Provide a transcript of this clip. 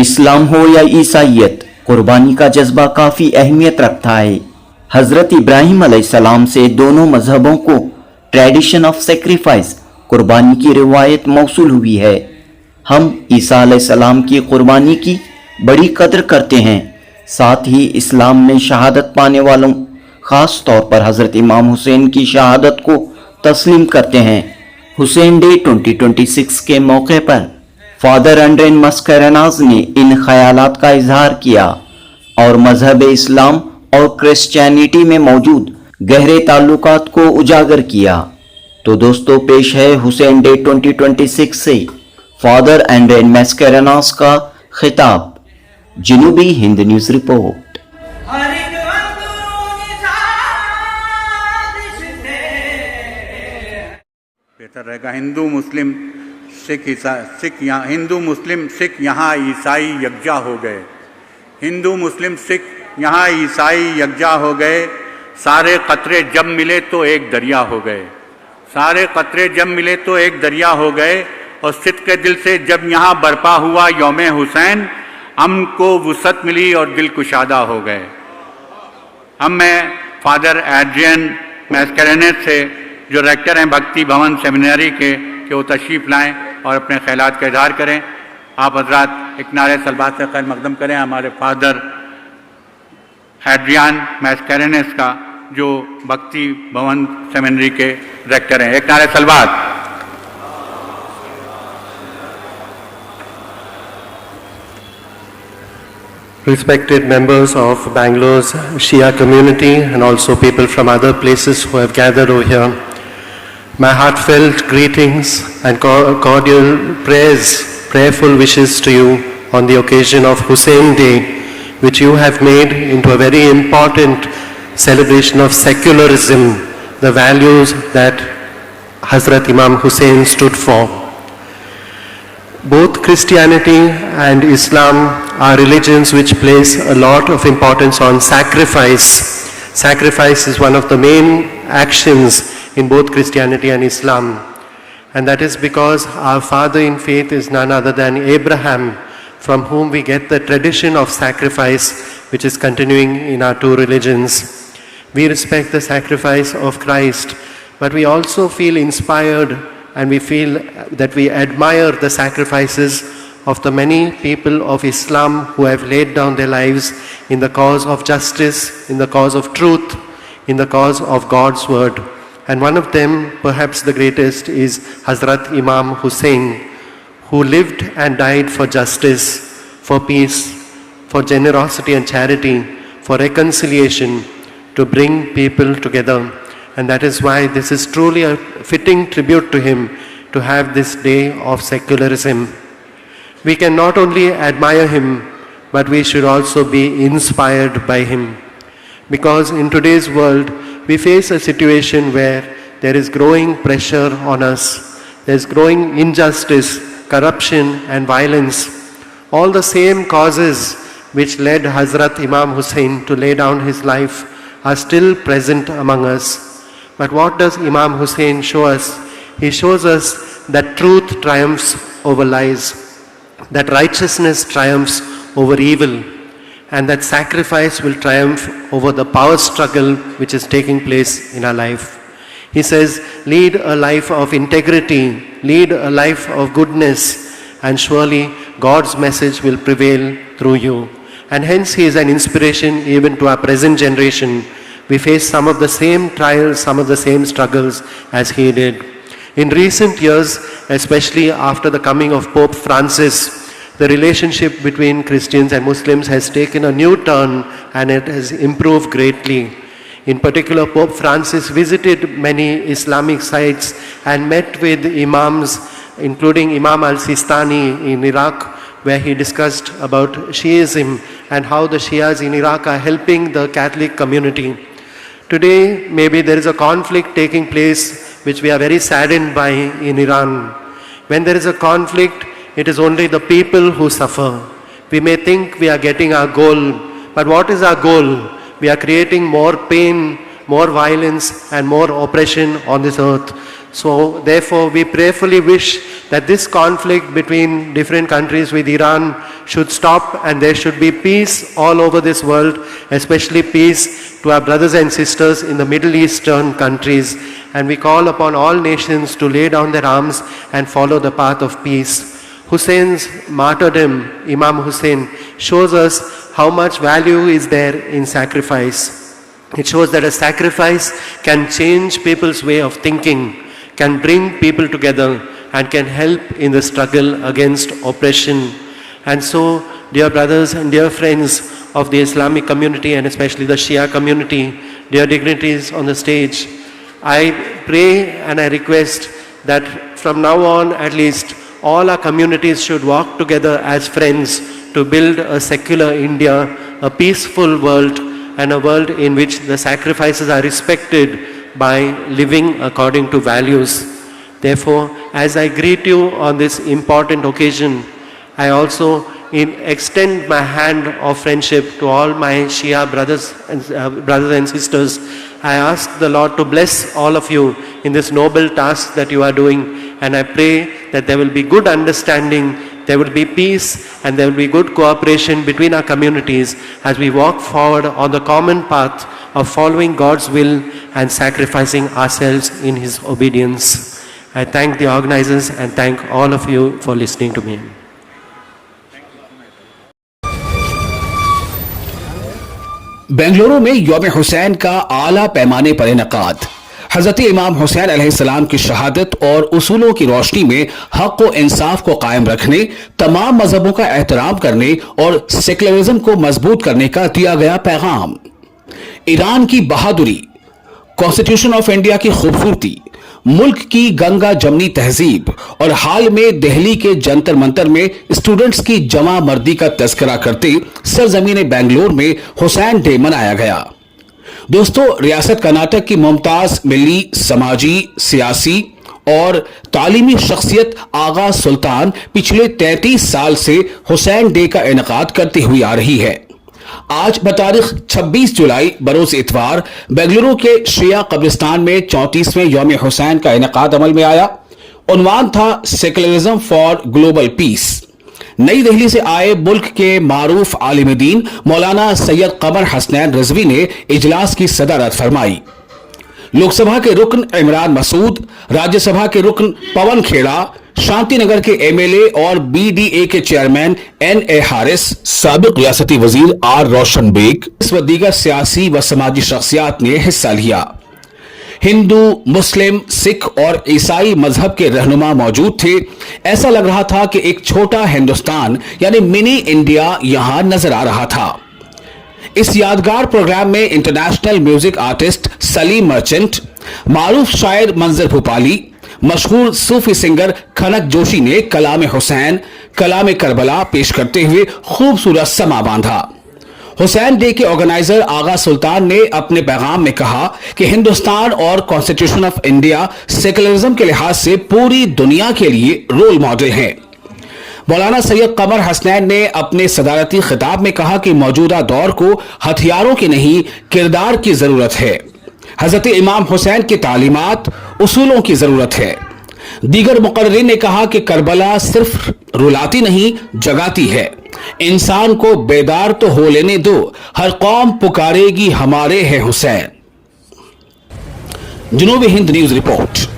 اسلام ہو یا عیسائیت، قربانی کا جذبہ کافی اہمیت رکھتا ہے۔ حضرت ابراہیم علیہ السلام سے دونوں مذہبوں کو ٹریڈیشن آف سیکریفائس، قربانی کی روایت موصول ہوئی ہے۔ ہم عیسیٰ علیہ السلام کی قربانی کی بڑی قدر کرتے ہیں، ساتھ ہی اسلام میں شہادت پانے والوں، خاص طور پر حضرت امام حسین کی شہادت کو تسلیم کرتے ہیں۔ حسین ڈے 2026 کے موقع پر فادر انڈرین مسکریناز نے ان خیالات کا اظہار کیا اور مذہب اسلام اور کرسچینٹی میں موجود گہرے تعلقات کو اجاگر کیا۔ تو دوستو پیش ہے حسین ڈے 2026 سے فادر انڈرین مسکریناز کا خطاب۔ جنوبی ہند نیوز رپورٹ۔ بہتر رہے گا ہندو مسلم سکھ یہاں عیسائی یکجا ہو گئے، ہندو مسلم سکھ یہاں عیسائی یکجا ہو گئے، سارے قطرے جب ملے تو ایک دریا ہو گئے، سارے قطرے جب ملے تو ایک دریا ہو گئے، اور صدق کے دل سے جب یہاں برپا ہوا یوم حسین، امن کو وسعت ملی اور دل کشادہ ہو گئے۔ اب میں فادر ایڈرین میسکرینس سے جو ریکٹر ہیں بھکتی بھون سیمینری کے، کہ وہ تشریف لائیں اور اپنے خیالات کا اظہار کریں۔ آپ حضرات ایک نعرہ صلوات سے خیر مقدم کریں ہمارے فادر ایڈریان میسکرینس کا، جو بھکتی بھون سیمینری کے ریکٹر ہیں۔ ایک نعرہ صلوات۔ Respected members of Bangalore's Shia community and also people from other places who have gathered over here, my heartfelt greetings and cordial prayers, prayerful wishes to you on the occasion of Hussein Day, which you have made into a very important celebration of secularism, the values that Hazrat Imam Hussein stood for. Both Christianity and Islam are religions which place a lot of importance on sacrifice. Sacrifice is one of the main actions in both Christianity and Islam. And that is because our father in faith is none other than Abraham, from whom we get the tradition of sacrifice, which is continuing in our two religions. We respect the sacrifice of Christ, but we also feel inspired and we feel that we admire the sacrifices of the many people of Islam who have laid down their lives in the cause of justice, in the cause of truth, in the cause of God's word. And one of them, perhaps the greatest, is Hazrat Imam Hussein, who lived and died for justice, for peace, for generosity and charity, for reconciliation, to bring people together. And that is why this is truly a fitting tribute to him to have this day of secularism. We can not only admire him, but we should also be inspired by him. Because in today's world, we face a situation where there is growing pressure on us. There is growing injustice, corruption and violence. All the same causes which led Hazrat Imam Hussein to lay down his life are still present among us. But what does Imam Hussein show us? He shows us that truth triumphs over lies, that righteousness triumphs over evil, and that sacrifice will triumph over the power struggle which is taking place in our life. He says, lead a life of integrity, lead a life of goodness, and surely God's message will prevail through you. And hence he is an inspiration even to our present generation. We face some of the same trials, some of the same struggles as he did. In recent years, especially after the coming of Pope Francis, the relationship between Christians and Muslims has taken a new turn and it has improved greatly. In particular, Pope Francis visited many Islamic sites and met with imams, including Imam al-Sistani in Iraq, where he discussed about Shiism and how the Shias in Iraq are helping the Catholic community. Today, maybe there is a conflict taking place which we are very saddened by in Iran. When there is a conflict, it is only the people who suffer. We may think we are getting our goal, but what is our goal? We are creating more pain more violence and more oppression on this earth. So therefore we prayerfully wish that this conflict between different countries with Iran should stop and there should be peace all over this world, especially peace to our brothers and sisters in the Middle Eastern countries. And we call upon all nations to lay down their arms and follow the path of peace. Hussein's martyrdom, Imam Hussein, shows us how much value is there in sacrifice. It shows that a sacrifice can change people's way of thinking, can bring people together, and can help in the struggle against oppression. And so, dear brothers and dear friends of the Islamic community and especially the Shia community, dear dignitaries on the stage, I pray and I request that from now on at least all our communities should work together as friends to build a secular India, a peaceful world, and a world in which the sacrifices are respected by living according to values. Therefore, as I greet you on this important occasion, I also extend my hand of friendship to all my Shia brothers and sisters. I ask the Lord to bless all of you in this noble task that you are doing, and I pray that there will be good understanding, there will be peace, and there will be good cooperation between our communities as we walk forward on the common path of following God's will and sacrificing ourselves in His obedience. I thank the organizers and thank all of you for listening to me. Bengaluru में यौम हुसैन का आला पैमाने पर इनकाद। हजरत इमाम हुसैन अलैहिस्सलाम की शहादत और उसूलों की रोशनी में हक व इंसाफ को कायम रखने, तमाम मजहबों का एहतराम करने और सेकुलरिज्म को मजबूत करने का दिया गया पैगाम। ईरान की बहादुरी, कॉन्स्टिट्यूशन ऑफ इंडिया की खूबसूरती, मुल्क की गंगा जमनी तहजीब और हाल में दिल्ली के जंतर मंतर में स्टूडेंट्स की जमा मर्दी का तस्करा करते सरजमीन बेंगलोर में हुसैन डे मनाया गया। दोस्तों, रियासत कर्नाटक की मुमताज मिली, समाजी, सियासी और तालीमी शख्सियत आगा सुल्तान पिछले 33 साल से हुसैन डे का इनेकाद करती हुई आ रही है। आज बतारीख 26 जुलाई बरोज इतवार बेंगलुरु के शिया कब्रिस्तान में 34वें यौम हुसैन का इनेकाद अमल में आया। उन्वान था सेकुलरिज्म फॉर ग्लोबल पीस। नई दिल्ली से आए मुल्क के मारूफ आलिम दीन मौलाना सैयद कमर हसनैन रिजवी ने इजलास की सदारत फरमाई। लोकसभा के रुकन इमरान मसूद, राज्यसभा के रुकन पवन खेड़ा, शांति नगर के एमएलए और बीडीए के चेयरमैन एनए हारिस, साबिक रियासती वजीर आर रोशन बेग व दीगर सियासी व समाजी शख्सियात ने हिस्सा लिया। हिंदू, मुस्लिम, सिख और ईसाई मजहब के रहनुमा मौजूद थे। ऐसा लग रहा था कि एक छोटा हिंदुस्तान यानी मिनी इंडिया यहां नजर आ रहा था। इस यादगार प्रोग्राम में international music artist Salim Merchant, मारूफ शायर मंजर भूपाली, मशहूर सूफी सिंगर खनक जोशी ने कलाम हुसैन, कलाम करबला पेश करते हुए खूबसूरत समा बांधा। हुसैन डे के ऑर्गेनाइजर आगा सुल्तान ने अपने पैगाम में कहा कि हिंदुस्तान और कॉन्स्टिट्यूशन ऑफ इंडिया सेकुलरिज्म के लिहाज से पूरी दुनिया के लिए रोल मॉडल हैं। मौलाना सैयद कमर हसनैन ने अपने सदारती खिताब में कहा कि मौजूदा दौर को हथियारों की नहीं, किरदार की जरूरत है। हजरत इमाम हुसैन की तालीमात, उसूलों की जरूरत है। दीगर मुकर्रिरीन ने कहा कि करबला सिर्फ रुलाती नहीं, जगाती है। इंसान को बेदार तो हो लेने दो, हर कौम पुकारेगी हमारे हैं हुसैन। जनूबी हिंद न्यूज रिपोर्ट।